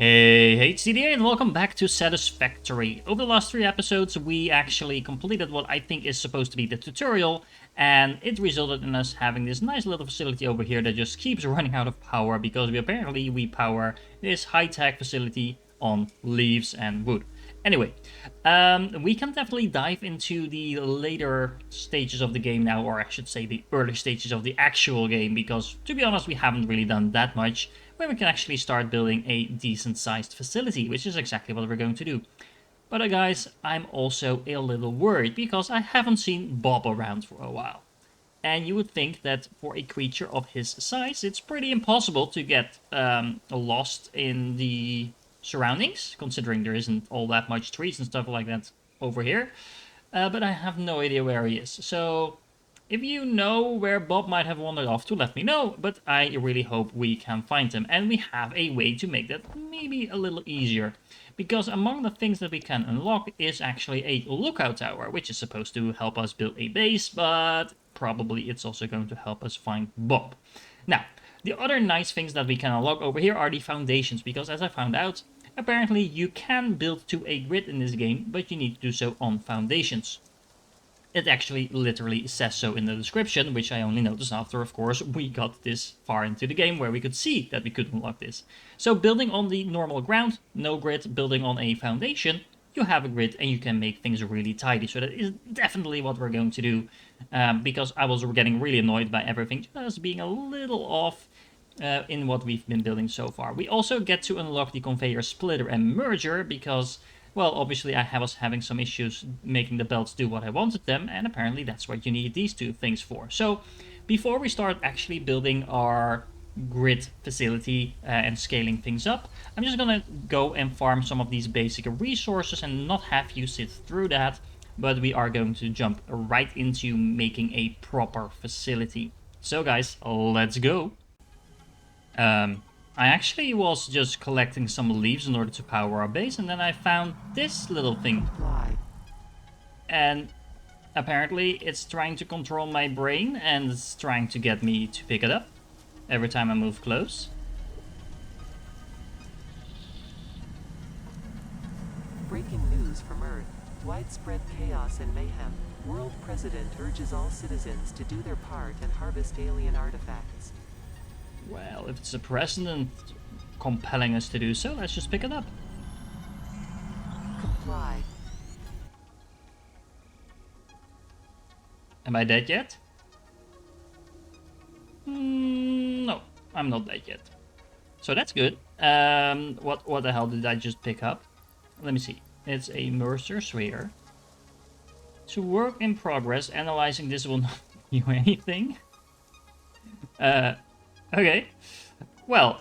Hey, it's CDA and welcome back to Satisfactory. Over the last 3 episodes, we actually completed what I think is supposed to be the tutorial, and it resulted in us having this nice little facility over here that just keeps running out of power because we power this high-tech facility on leaves and wood. Anyway, we can definitely dive into the later stages of the game now, or I should say the early stages of the actual game, because to be honest, we haven't really done that much, where we can actually start building a decent sized facility, which is exactly what we're going to do. But guys, I'm also a little worried, because I haven't seen Bob around for a while. And you would think that for a creature of his size, it's pretty impossible to get lost in the surroundings, considering there isn't all that much trees and stuff like that over here. But I have no idea where he is. So if you know where Bob might have wandered off to, let me know. But I really hope we can find him. And we have a way to make that maybe a little easier. Because among the things that we can unlock is actually a lookout tower, which is supposed to help us build a base, but probably it's also going to help us find Bob. Now, the other nice things that we can unlock over here are the foundations, because as I found out, apparently you can build to a grid in this game, but you need to do so on foundations. It actually literally says so in the description, which I only noticed after, of course, we got this far into the game where we could see that we could unlock this. So building on the normal ground, no grid, building on a foundation, you have a grid and you can make things really tidy. So that is definitely what we're going to do, because I was getting really annoyed by everything just being a little off in what we've been building so far. We also get to unlock the conveyor splitter and merger because, well, obviously I was having some issues making the belts do what I wanted them, and apparently that's what you need these two things for. So before we start actually building our grid facility and scaling things up, I'm just gonna go and farm some of these basic resources and not have you sit through that, but we are going to jump right into making a proper facility. So guys, let's go. I actually was just collecting some leaves in order to power our base, and then I found this little thing. And apparently it's trying to control my brain, and it's trying to get me to pick it up every time I move close. Breaking news from Earth. Widespread chaos and mayhem. World President urges all citizens to do their part and harvest alien artifacts. Well, if it's a president compelling us to do so, let's just pick it up. Comply. Am I dead yet? No, I'm not dead yet. So that's good. What the hell did I just pick up? Let me see. It's a Mercer Sweater. To work in progress, analyzing this will not do anything. Okay. Well,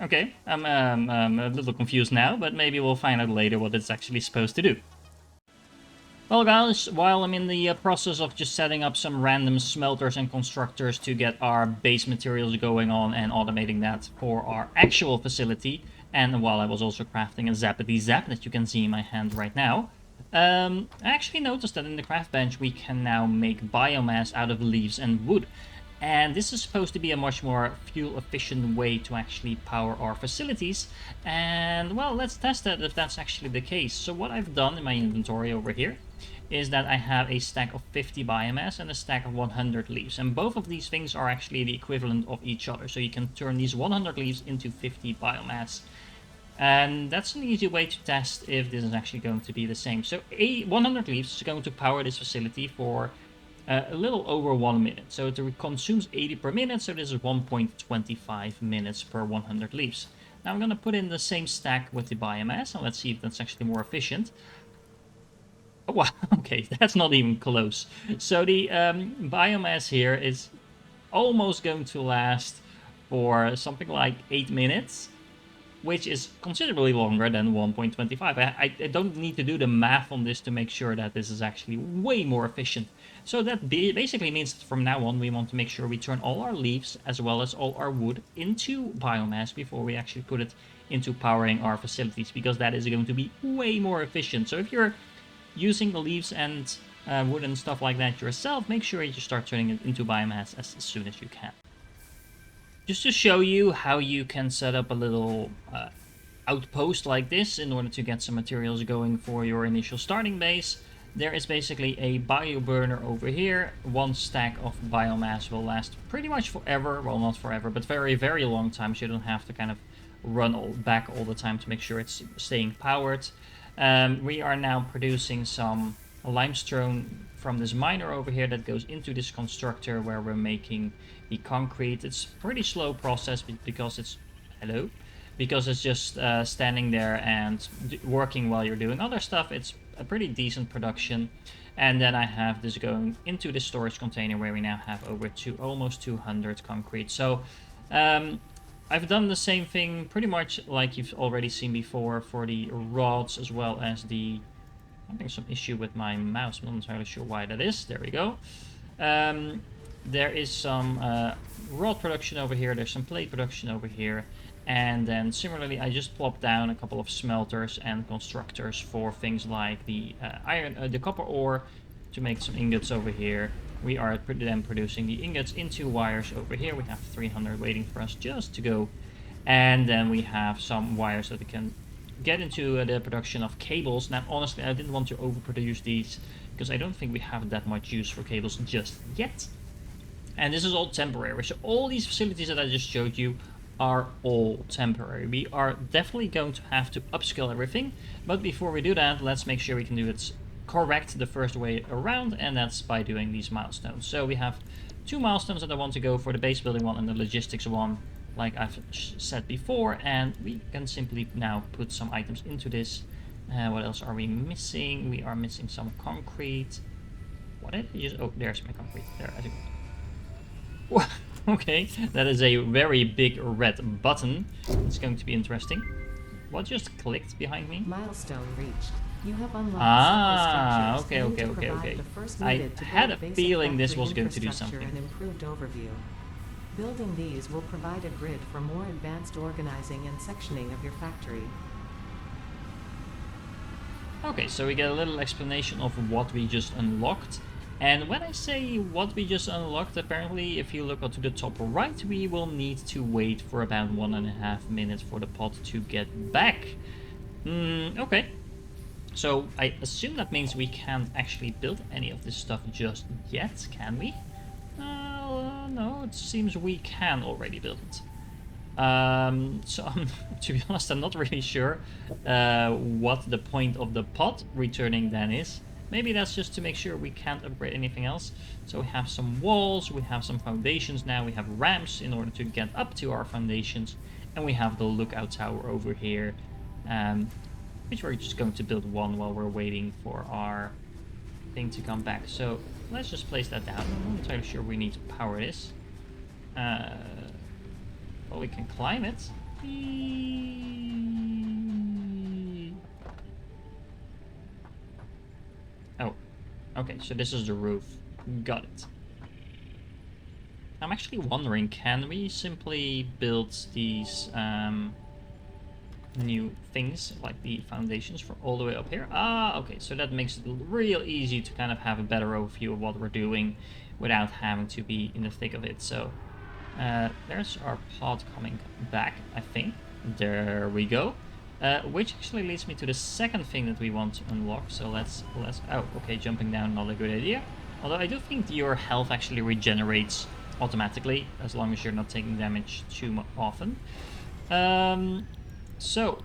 okay. I'm a little confused now, but maybe we'll find out later what it's actually supposed to do. Well guys, while I'm in the process of just setting up some random smelters and constructors to get our base materials going on and automating that for our actual facility, and while I was also crafting a zappity zap that you can see in my hand right now, I actually noticed that in the craft bench we can now make biomass out of leaves and wood. And this is supposed to be a much more fuel efficient way to actually power our facilities. And well, let's test that if that's actually the case. So what I've done in my inventory over here is that I have a stack of 50 biomass and a stack of 100 leaves. And both of these things are actually the equivalent of each other. So you can turn these 100 leaves into 50 biomass. And that's an easy way to test if this is actually going to be the same. So 100 leaves is going to power this facility for a little over 1 minute. So it consumes 80 per minute, so this is 1.25 minutes per 100 leaves. Now I'm going to put in the same stack with the biomass, and let's see if that's actually more efficient. Oh, wow, okay, that's not even close. So the biomass here is almost going to last for something like 8 minutes, which is considerably longer than 1.25. I don't need to do the math on this to make sure that this is actually way more efficient. So that basically means that from now on we want to make sure we turn all our leaves as well as all our wood into biomass before we actually put it into powering our facilities, because that is going to be way more efficient. So if you're using the leaves and wood and stuff like that yourself, make sure you start turning it into biomass as soon as you can. Just to show you how you can set up a little outpost like this in order to get some materials going for your initial starting base, there is basically a bio burner over here. One stack of biomass will last pretty much forever. Well, not forever, but very, very long time. So you don't have to kind of run back all the time to make sure it's staying powered. We are now producing some limestone from this miner over here that goes into this constructor where we're making the concrete. It's a pretty slow process because it's... Hello? Because it's just standing there and working while you're doing other stuff. It's a pretty decent production. And then I have this going into the storage container where we now have over almost 200 concrete. So I've done the same thing pretty much like you've already seen before for the rods as well as the... I'm having some issue with my mouse. I'm not entirely sure why that is. There we go. There is some rod production over here. There's some plate production over here. And then similarly, I just plopped down a couple of smelters and constructors for things like the the copper ore to make some ingots over here. We are then producing the ingots into wires over here. We have 300 waiting for us just to go. And then we have some wires that we can get into the production of cables. Now, honestly, I didn't want to overproduce these because I don't think we have that much use for cables just yet. And this is all temporary. So all these facilities that I just showed you are all temporary. We are definitely going to have to upscale everything, but before we do that, let's make sure we can do it correct the first way around, and that's by doing these milestones. So we have 2 milestones that I want to go for, the base building one and the logistics one, like I've said before, and we can simply now put some items into this. What else are we missing? We are missing some concrete. What did you just... Oh, there's my concrete. There, I think. Okay, that is a very big red button. It's going to be interesting. What just clicked behind me? Milestone reached. You have unlocked okay. I had a feeling this was going to do something. An improved overview. Building these will provide a grid for more advanced organizing and sectioning of your factory. Okay, so we get a little explanation of what we just unlocked. And when I say what we just unlocked, apparently, if you look to the top right, we will need to wait for about 1.5 minutes for the pod to get back. Okay. So I assume that means we can't actually build any of this stuff just yet, can we? No, it seems we can already build it. So to be honest, I'm not really sure what the point of the pod returning then is. Maybe that's just to make sure we can't upgrade anything else. So we have some walls, we have some foundations now, we have ramps in order to get up to our foundations, and we have the lookout tower over here, which we're just going to build one while we're waiting for our thing to come back. So let's just place that down. I'm not entirely sure we need to power this. Well, we can climb it. Oh, okay, so this is the roof. Got it. I'm actually wondering, can we simply build these new things, like the foundations, for all the way up here? Ah, okay, so that makes it real easy to kind of have a better overview of what we're doing without having to be in the thick of it. So there's our pod coming back, I think. There we go. Which actually leads me to the second thing that we want to unlock. So let's oh, okay, jumping down, not a good idea. Although I do think your health actually regenerates automatically as long as you're not taking damage too often. So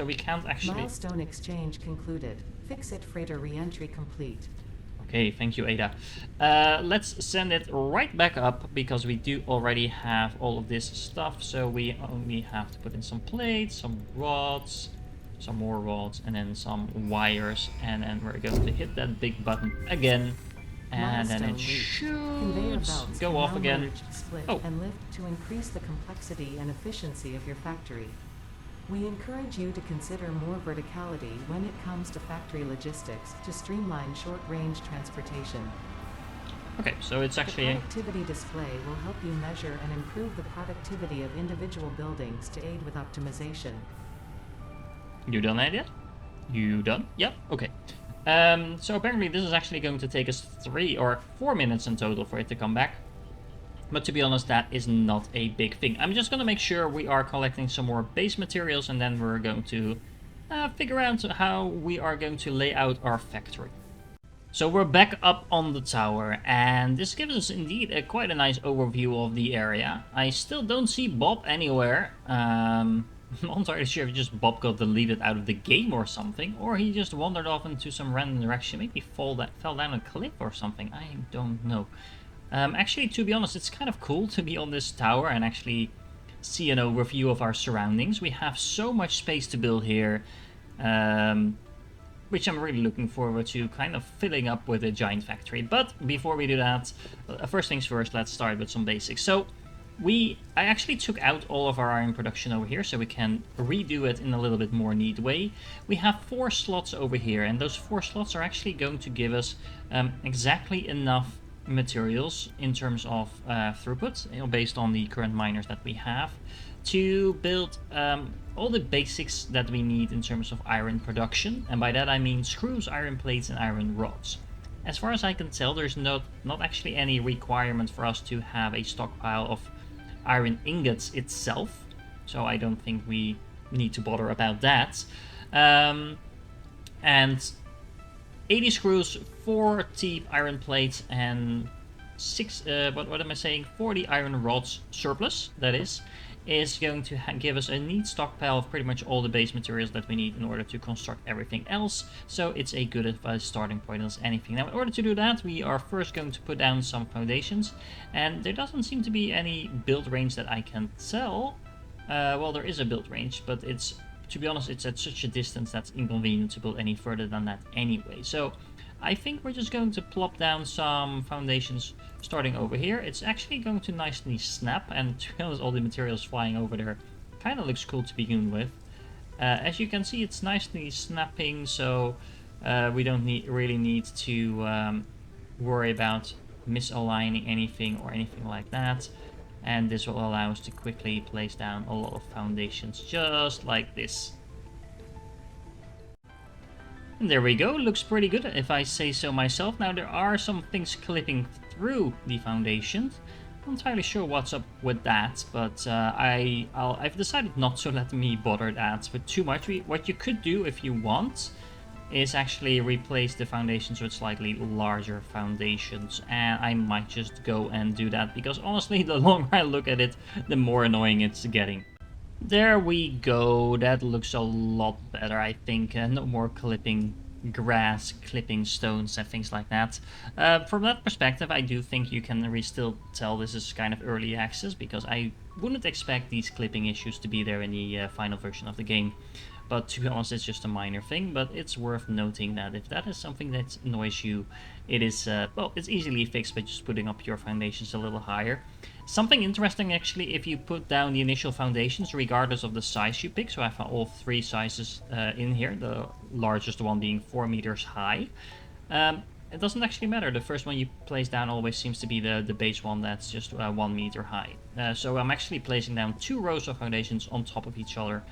we can't actually... Milestone exchange concluded. FICSIT freighter re-entry complete. Okay, thank you, Ada. Let's send it right back up because we do already have all of this stuff. So we only have to put in some plates, some rods, some more rods, and then some wires. And then we're going to hit that big button again. And then it should go off again. Merge, split, and lift to increase the complexity and efficiency of your factory. We encourage you to consider more verticality when it comes to factory logistics to streamline short-range transportation. Okay, so it's actually... The productivity display will help you measure and improve the productivity of individual buildings to aid with optimization. You done that yet? You done? Yep, okay. So apparently this is actually going to take us 3 or 4 minutes in total for it to come back. But to be honest, that is not a big thing. I'm just going to make sure we are collecting some more base materials, and then we're going to figure out how we are going to lay out our factory. So we're back up on the tower, and this gives us indeed quite a nice overview of the area. I still don't see Bob anywhere. I'm not entirely sure if just Bob got deleted out of the game or something, or he just wandered off into some random direction, maybe fell down a cliff or something. I don't know. Actually, to be honest, it's kind of cool to be on this tower and actually see an overview of our surroundings. We have so much space to build here, which I'm really looking forward to kind of filling up with a giant factory. But before we do that, first things first, let's start with some basics. So I actually took out all of our iron production over here so we can redo it in a little bit more neat way. We have 4 slots over here, and those 4 slots are actually going to give us exactly enough materials in terms of throughput, based on the current miners that we have, to build all the basics that we need in terms of iron production. And by that I mean screws, iron plates, and iron rods. As far as I can tell, there's not actually any requirement for us to have a stockpile of iron ingots itself, so I don't think we need to bother about that. And 80 screws, 40 iron plates, and 40 iron rods surplus, that is going to give us a neat stockpile of pretty much all the base materials that we need in order to construct everything else. So it's a good starting point as anything. Now, in order to do that, we are first going to put down some foundations, and there doesn't seem to be any build range that I can tell. Well, there is a build range, but to be honest, it's at such a distance that's inconvenient to build any further than that anyway. So I think we're just going to plop down some foundations starting over here. It's actually going to nicely snap, and to be honest, all the materials flying over there kind of looks cool to begin with. As you can see, it's nicely snapping, so we don't really need to worry about misaligning anything or anything like that. And this will allow us to quickly place down a lot of foundations just like this. And there we go, looks pretty good if I say so myself. Now, there are some things clipping through the foundations. I'm not entirely sure what's up with that, but I've decided not to let me bother that with too much. What you could do if you want is actually replace the foundations with slightly larger foundations, and I might just go and do that, because honestly, the longer I look at it, the more annoying it's getting. There we go, that looks a lot better, I think. No more clipping grass, clipping stones and things like that. From that perspective, I do think you can still tell this is kind of early access, because I wouldn't expect these clipping issues to be there in the final version of the game. But to be honest, it's just a minor thing, but it's worth noting that if that is something that annoys you, it is, well, it's easily fixed by just putting up your foundations a little higher. Something interesting, actually, if you put down the initial foundations, regardless of the size you pick, so I have all 3 sizes in here, the largest one being 4 meters high. It doesn't actually matter. The first one you place down always seems to be the base one that's just 1 meter high. So I'm actually placing down 2 rows of foundations on top of each other.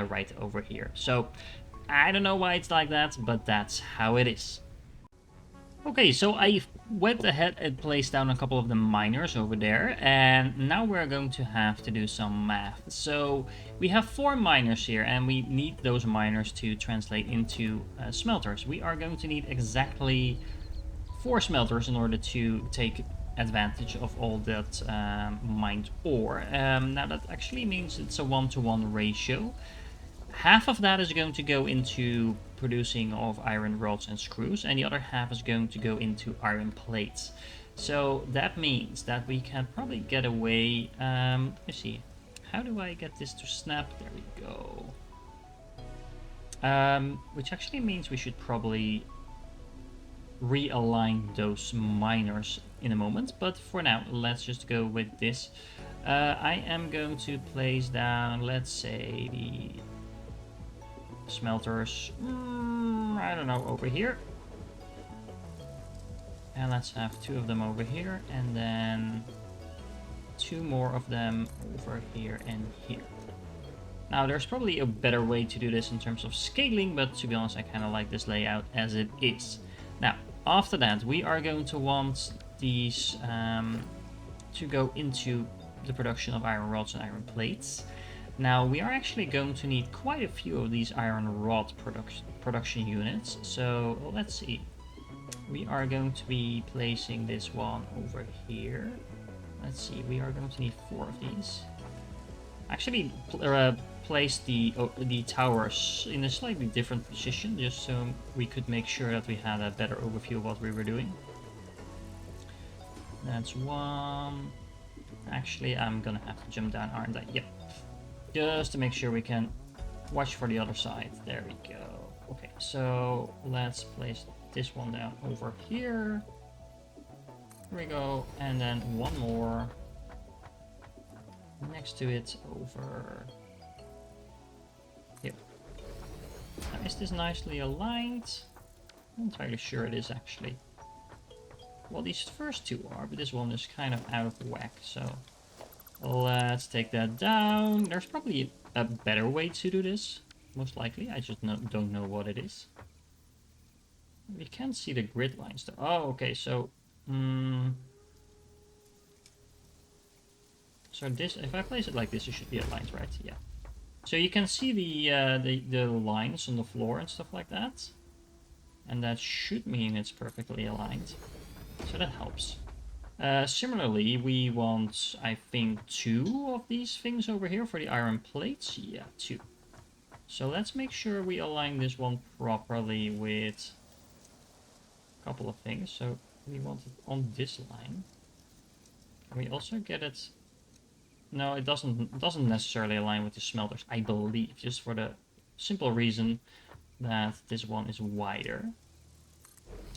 Right over here. So I don't know why it's like that, but that's how it is. Okay, so I went ahead and placed down a couple of the miners over there, and now we're going to have to do some math. So we have 4 miners here, and we need those miners to translate into smelters. We are going to need exactly 4 smelters in order to take advantage of all that mined ore. Now that actually means it's a 1-to-1 ratio. Half of that is going to go into producing of iron rods and screws, and the other half is going to go into iron plates. So that means that we can probably get away. Let me see. How do I get this to snap? There we go. Which actually means we should probably realign those miners in a moment, but for now let's just go with this. I am going to place down, let's say, the smelters, I don't know, over here, and let's have 2 of them over here, and then 2 more of them over here and here. Now, there's probably a better way to do this in terms of scaling, but to be honest, I kind of like this layout as it is. Now, after that, we are going to want these to go into the production of iron rods and iron plates. Now we are actually going to need quite a few of these iron rod production units. So let's see. We are going to be placing this one over here. Let's see, we are going to need 4 of these. Actually, place the towers in a slightly different position, just so we could make sure that we had a better overview of what we were doing. That's one. Actually, I'm gonna have to jump down, aren't I? Yep. Just to make sure we can watch for the other side. There we go. Okay, so let's place this one down over here. Here we go, and then one more next to it over. Yep. Now, is this nicely aligned? I'm not entirely sure it is actually. Well, these first two are, but this one is kind of out of whack, so let's take that down. There's probably a better way to do this, most likely. I just don't know what it is. We can't see the grid lines though. Oh, okay, so so this, if I place it like this, it should be aligned, right? Yeah. So you can see the lines on the floor and stuff like that, and that should mean it's perfectly aligned. So that helps. Similarly, we want, I think, 2 of these things over here for the iron plates. Yeah, 2. So let's make sure we align this one properly with a couple of things. So we want it on this line. Can we also get it? No, it doesn't necessarily align with the smelters, I believe, just for the simple reason that this one is wider.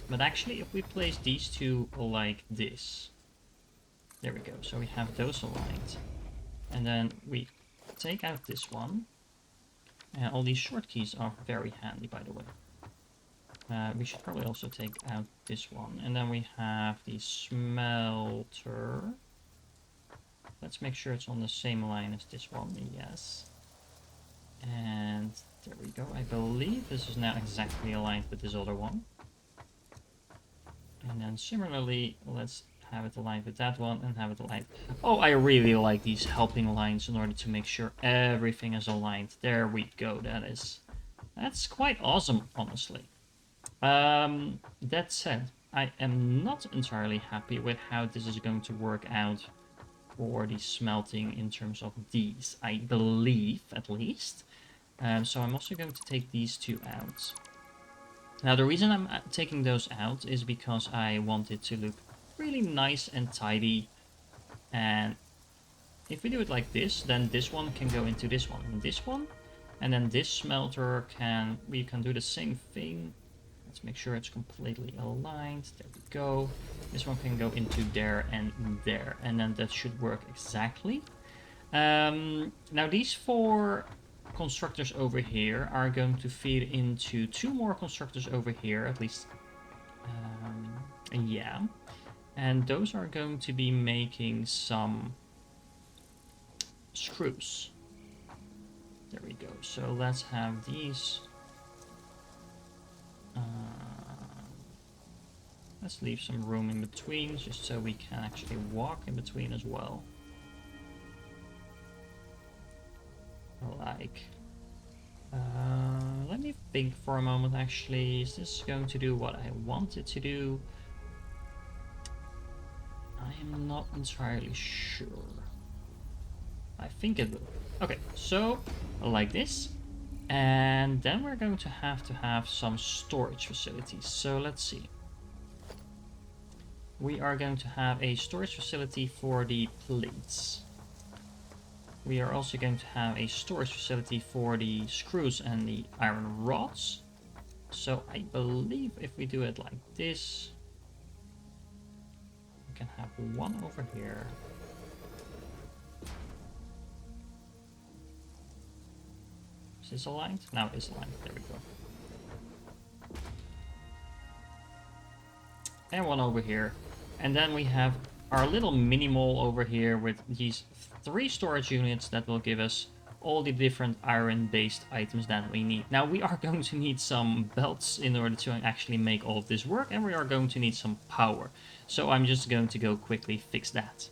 But actually, if we place these two like this, there we go. So we have those aligned. And then we take out this one. And all these short keys are very handy, by the way. We should probably also take out this one. And then we have the smelter. Let's make sure it's on the same line as this one. Yes. And there we go. I believe this is now exactly aligned with this other one. And then similarly, let's have it aligned with that one and have it aligned. Oh, I really like these helping lines in order to make sure everything is aligned. There we go. That's quite awesome, honestly. That said, I am not entirely happy with how this is going to work out for the smelting in terms of these, I believe, at least. So I'm also going to take these 2 out. Now, the reason I'm taking those out is because I want it to look really nice and tidy. And if we do it like this, then this one can go into this one and this one. And then this smelter we can do the same thing. Let's make sure it's completely aligned. There we go. This one can go into there and there. And then that should work exactly. Now, these 4 constructors over here are going to feed into 2 more constructors over here, at least. Yeah. And those are going to be making some screws. There we go. So let's have these. Let's leave some room in between, just so we can actually walk in between as well. Like, let me think for a moment. Actually, is this going to do what I want it to do? I am not entirely sure. I think it will. Okay, so like this, and then we're going to have some storage facilities. So let's see. We are going to have a storage facility for the plates. We are also going to have a storage facility for the screws and the iron rods. So I believe if we do it like this, we can have one over here. Is this aligned? Now it is aligned. There we go. And one over here. And then we have our little mini mall over here with these 3 storage units that will give us all the different iron-based items that we need. Now, we are going to need some belts in order to actually make all of this work, and we are going to need some power. So I'm just going to go quickly fix that.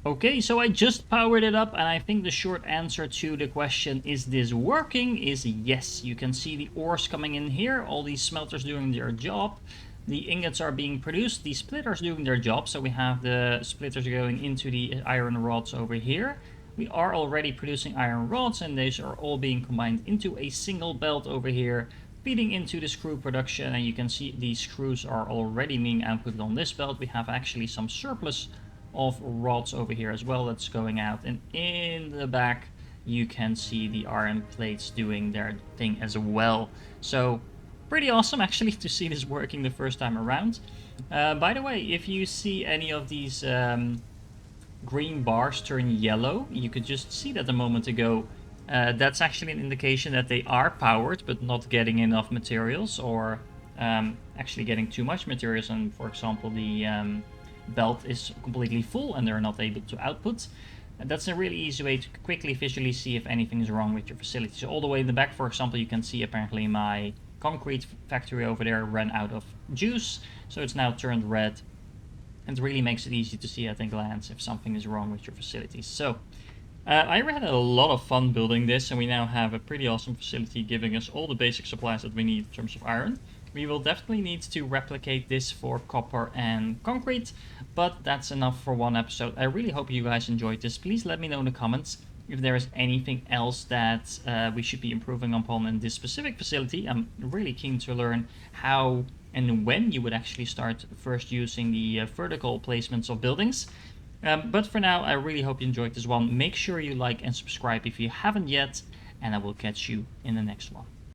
Okay, so I just powered it up, and I think the short answer to the question, is this working, is yes. You can see the ores coming in here, all these smelters doing their job. The ingots are being produced, the splitters doing their job, so we have the splitters going into the iron rods over here. We are already producing iron rods, and these are all being combined into a single belt over here, feeding into the screw production, and you can see these screws are already being outputted on this belt. We have actually some surplus of rods over here as well that's going out, and in the back you can see the iron plates doing their thing as well. So pretty awesome actually to see this working the first time around. By the way, if you see any of these green bars turn yellow, you could just see that a moment ago. That's actually an indication that they are powered but not getting enough materials, or actually getting too much materials, and for example the belt is completely full and they're not able to output. And that's a really easy way to quickly visually see if anything is wrong with your facility. So all the way in the back, for example, you can see apparently my concrete factory over there ran out of juice, so it's now turned red. And it really makes it easy to see at a glance if something is wrong with your facilities. So I had a lot of fun building this, and we now have a pretty awesome facility giving us all the basic supplies that we need in terms of iron. We will definitely need to replicate this for copper and concrete, but that's enough for one episode. I really hope you guys enjoyed this. Please let me know in the comments if there is anything else that we should be improving upon in this specific facility. I'm really keen to learn how and when you would actually start first using the vertical placements of buildings. But for now, I really hope you enjoyed this one. Make sure you like and subscribe if you haven't yet, and I will catch you in the next one.